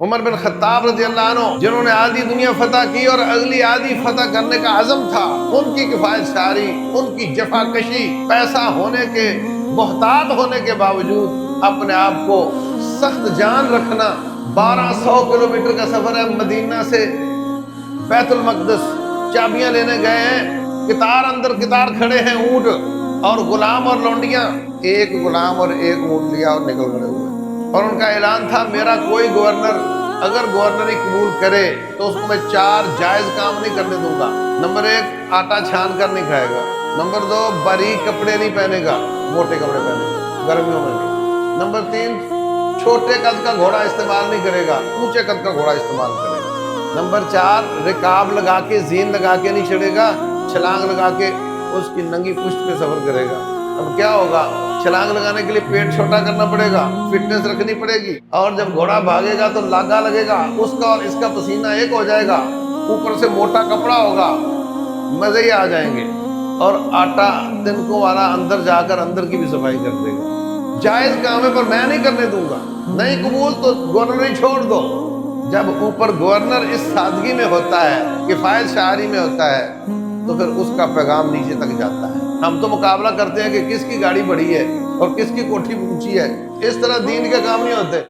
عمر بن خطاب رضی اللہ عنہ جنہوں نے آدھی دنیا فتح کی اور اگلی آدھی فتح کرنے کا عزم تھا، ان کی کفایت شعاری، ان کی جفا کشی، پیسہ ہونے کے، محتاط ہونے کے باوجود اپنے آپ کو سخت جان رکھنا۔ 1200 کلومیٹر کا سفر ہے مدینہ سے بیت المقدس، چابیاں لینے گئے ہیں، قطار اندر قطار کھڑے ہیں اونٹ اور غلام اور لونڈیاں، ایک غلام اور ایک اونٹ لیا اور نکل کھڑے ہوئے، اور ان کا اعلان تھا میرا کوئی گورنر اگر گورنری قبول کرے تو اس کو میں 4 جائز کام نہیں کرنے دوں گا۔ نمبر 1، آٹا چھان کر نہیں کھائے گا۔ نمبر 2، باریک کپڑے نہیں پہنے گا، موٹے کپڑے پہنے گا گرمیوں میں نہیں۔ نمبر 3، چھوٹے قد کا گھوڑا استعمال نہیں کرے گا، اونچے قد کا گھوڑا استعمال کرے گا۔ نمبر 4، رکاب لگا کے زین لگا کے نہیں چڑھے گا، چھلانگ لگا کے اس کی ننگی پشت پہ سفر کرے گا۔ اب کیا ہوگا، چھلانگ لگانے کے لیے پیٹ چھوٹا کرنا پڑے گا، فٹنس رکھنی پڑے گی، اور جب گھوڑا بھاگے گا تو لاگا لگے گا، اس کا اور اس کا پسینہ ایک ہو جائے گا، اوپر سے موٹا کپڑا ہوگا، مزے ہی آ جائیں گے، اور آٹا تنکوں والا اندر جا کر اندر کی بھی صفائی کر دے گا۔ جائز کام ہے پر میں نہیں کرنے دوں گا، نہیں قبول تو گورنری چھوڑ دو۔ جب اوپر گورنر اس سادگی میں ہوتا ہے، کفایت شعاری میں ہوتا ہے، تو پھر اس کا پیغام نیچے تک جاتا ہے۔ ہم تو مقابلہ کرتے ہیں کہ کس کی گاڑی بڑی ہے اور کس کی کوٹھی اونچی ہے، اس طرح دین کے کام نہیں ہوتے۔